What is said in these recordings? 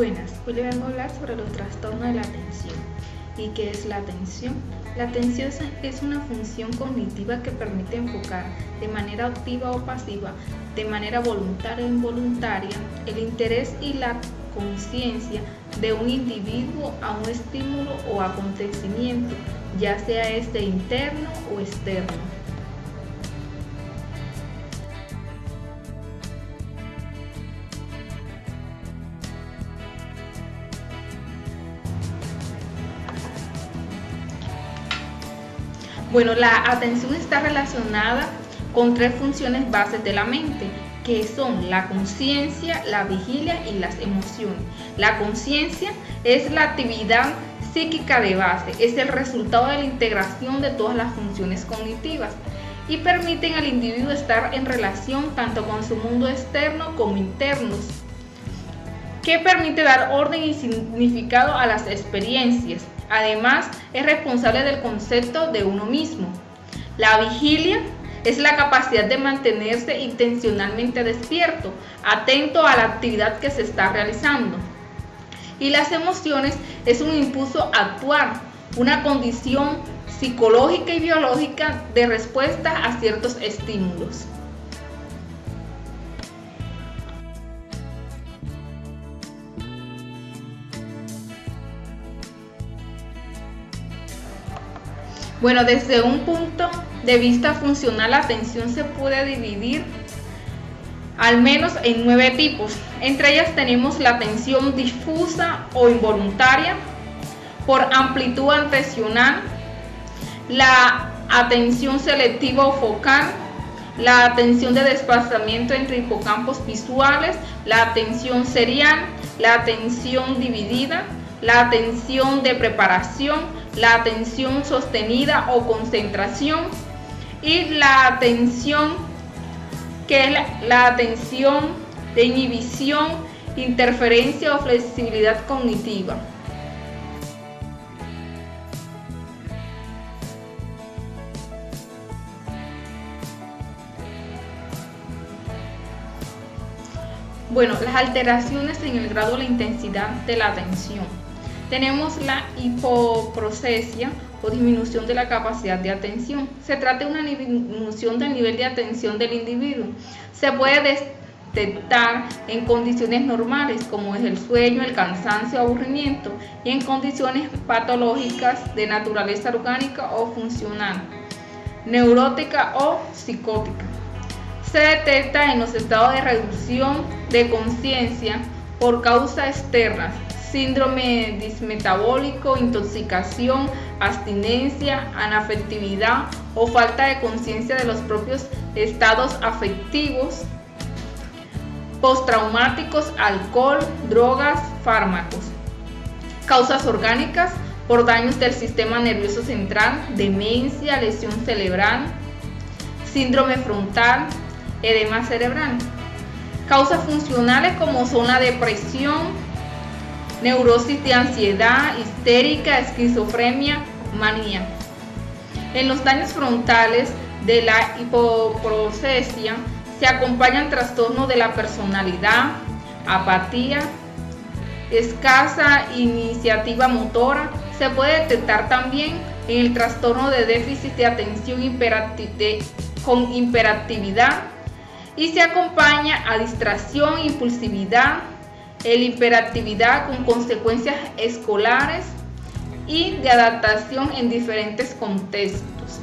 Buenas, hoy le vengo a hablar sobre los trastornos de la atención. ¿Y qué es la atención? La atención es una función cognitiva que permite enfocar de manera activa o pasiva, de manera voluntaria o involuntaria, el interés y la conciencia de un individuo a un estímulo o acontecimiento, ya sea este interno o externo. Bueno, la atención está relacionada con tres funciones bases de la mente, que son la conciencia, la vigilia y las emociones. La conciencia es la actividad psíquica de base, es el resultado de la integración de todas las funciones cognitivas y permiten al individuo estar en relación tanto con su mundo externo como interno, que permite dar orden y significado a las experiencias. Además, es responsable del concepto de uno mismo. La vigilia es la capacidad de mantenerse intencionalmente despierto, atento a la actividad que se está realizando. Y las emociones es un impulso a actuar, una condición psicológica y biológica de respuesta a ciertos estímulos. Bueno, desde un punto de vista funcional, la atención se puede dividir al menos en 9 tipos. Entre ellas tenemos la atención difusa o involuntaria, por amplitud atencional, la atención selectiva o focal, la atención de desplazamiento entre hipocampos visuales, la atención serial, la atención dividida, la atención de preparación, la atención sostenida o concentración y la atención que es la atención de inhibición, interferencia o flexibilidad cognitiva. Bueno, las alteraciones en el grado de la intensidad de la atención. Tenemos la hipoprocesia o disminución de la capacidad de atención. Se trata de una disminución del nivel de atención del individuo. Se puede detectar en condiciones normales como es el sueño, el cansancio, aburrimiento y en condiciones patológicas de naturaleza orgánica o funcional, neurótica o psicótica. Se detecta en los estados de reducción de conciencia por causas externas, síndrome dismetabólico, intoxicación, abstinencia, anafectividad o falta de conciencia de los propios estados afectivos, postraumáticos, alcohol, drogas, fármacos. Causas orgánicas por daños del sistema nervioso central, demencia, lesión cerebral, síndrome frontal, edema cerebral. Causas funcionales como son la depresión, neurosis de ansiedad, histérica, esquizofrenia, manía. En los daños frontales de la hipoprocesia se acompañan trastornos de la personalidad, apatía, escasa iniciativa motora. Se puede detectar también en el trastorno de déficit de atención con hiperactividad y se acompaña a distracción, impulsividad, el hiperactividad con consecuencias escolares y de adaptación en diferentes contextos.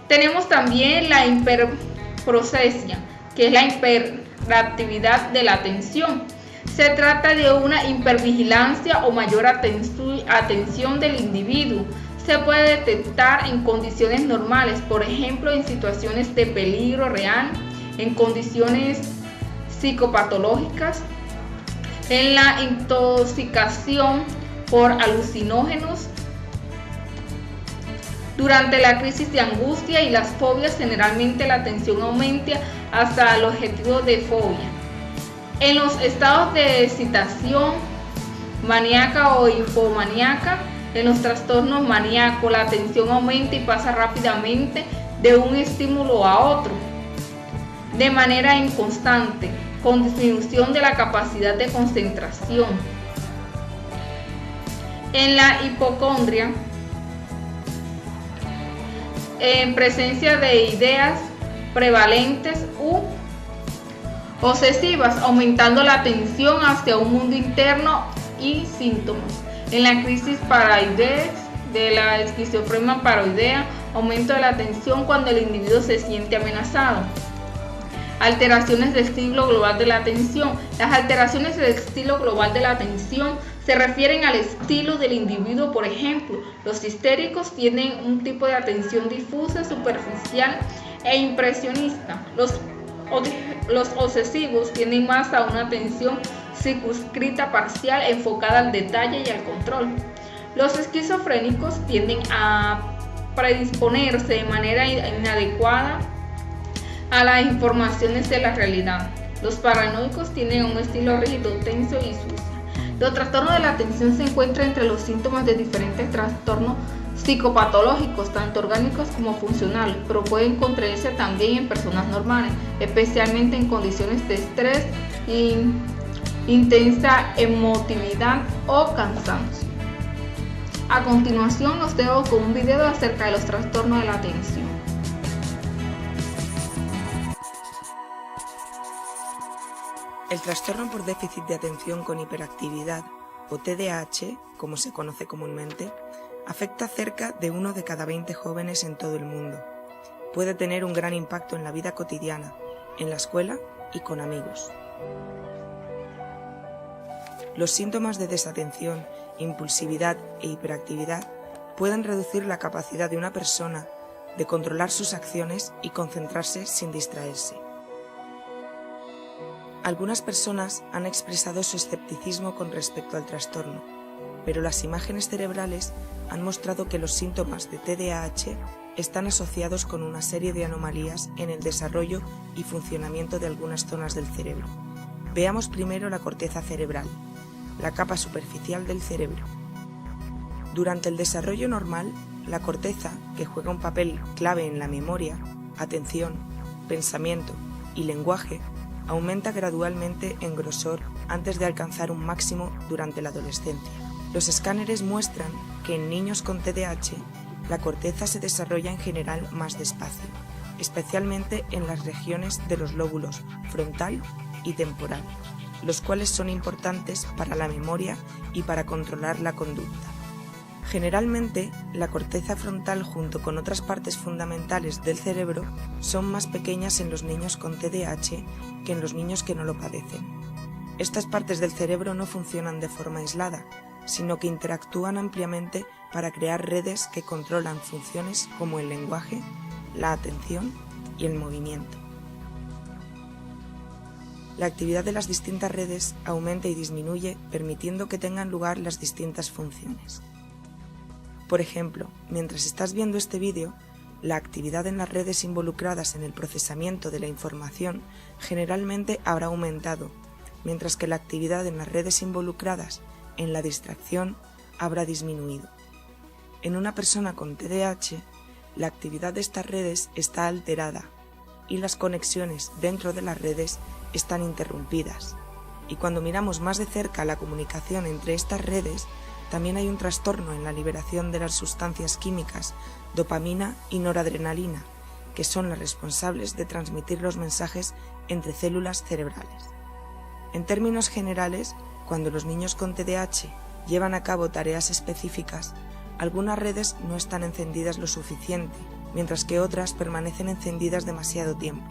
Tenemos también la hiperprocesia, que es la hiperactividad de la atención. Se trata de una hipervigilancia o mayor atención del individuo. Se puede detectar en condiciones normales, por ejemplo, en situaciones de peligro real, en condiciones psicopatológicas, en la intoxicación por alucinógenos, durante la crisis de angustia y las fobias. Generalmente la atención aumenta hasta el objetivo de fobia. En los estados de excitación maníaca o hipomaníaca, en los trastornos maníacos, la atención aumenta y pasa rápidamente de un estímulo a otro, de manera inconstante, con disminución de la capacidad de concentración. En la hipocondria, en presencia de ideas prevalentes u obsesivas, aumentando la tensión hacia un mundo interno y síntomas. En la crisis paranoidea, de la esquizofrenia paroidea, aumento de la tensión cuando el individuo se siente amenazado. Alteraciones del estilo global de la atención. Las alteraciones del estilo global de la atención se refieren al estilo del individuo. Por ejemplo, los histéricos tienen un tipo de atención difusa, superficial e impresionista. Los obsesivos tienden más a una atención circunscrita, parcial, enfocada al detalle y al control. Los esquizofrénicos tienden a predisponerse de manera inadecuada a las informaciones de la realidad. Los paranoicos tienen un estilo rígido, tenso y sucio. Los trastornos de la atención se encuentran entre los síntomas de diferentes trastornos psicopatológicos, tanto orgánicos como funcionales, pero pueden contraerse también en personas normales, especialmente en condiciones de estrés, intensa emotividad o cansancio. A continuación los dejo con un video acerca de los trastornos de la atención. El trastorno por déficit de atención con hiperactividad, o TDAH, como se conoce comúnmente, afecta a cerca de 1 de cada 20 jóvenes en todo el mundo. Puede tener un gran impacto en la vida cotidiana, en la escuela y con amigos. Los síntomas de desatención, impulsividad e hiperactividad pueden reducir la capacidad de una persona de controlar sus acciones y concentrarse sin distraerse. Algunas personas han expresado su escepticismo con respecto al trastorno, pero las imágenes cerebrales han mostrado que los síntomas de TDAH están asociados con una serie de anomalías en el desarrollo y funcionamiento de algunas zonas del cerebro. Veamos primero la corteza cerebral, la capa superficial del cerebro. Durante el desarrollo normal, la corteza, que juega un papel clave en la memoria, atención, pensamiento y lenguaje, aumenta gradualmente en grosor antes de alcanzar un máximo durante la adolescencia. Los escáneres muestran que en niños con TDAH la corteza se desarrolla en general más despacio, especialmente en las regiones de los lóbulos frontal y temporal, los cuales son importantes para la memoria y para controlar la conducta. Generalmente, la corteza frontal junto con otras partes fundamentales del cerebro son más pequeñas en los niños con TDAH que en los niños que no lo padecen. Estas partes del cerebro no funcionan de forma aislada, sino que interactúan ampliamente para crear redes que controlan funciones como el lenguaje, la atención y el movimiento. La actividad de las distintas redes aumenta y disminuye, permitiendo que tengan lugar las distintas funciones. Por ejemplo, mientras estás viendo este vídeo, la actividad en las redes involucradas en el procesamiento de la información generalmente habrá aumentado, mientras que la actividad en las redes involucradas en la distracción habrá disminuido. En una persona con TDAH, la actividad de estas redes está alterada y las conexiones dentro de las redes están interrumpidas. Y cuando miramos más de cerca la comunicación entre estas redes, también hay un trastorno en la liberación de las sustancias químicas dopamina y noradrenalina, que son las responsables de transmitir los mensajes entre células cerebrales. En términos generales, cuando los niños con TDAH llevan a cabo tareas específicas, algunas redes no están encendidas lo suficiente, mientras que otras permanecen encendidas demasiado tiempo.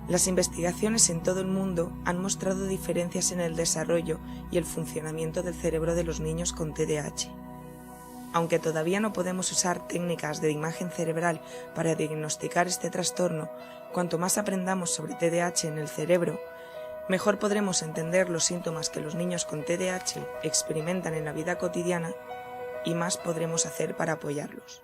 Las investigaciones en todo el mundo han mostrado diferencias en el desarrollo y el funcionamiento del cerebro de los niños con TDAH. Aunque todavía no podemos usar técnicas de imagen cerebral para diagnosticar este trastorno, cuanto más aprendamos sobre TDAH en el cerebro, mejor podremos entender los síntomas que los niños con TDAH experimentan en la vida cotidiana y más podremos hacer para apoyarlos.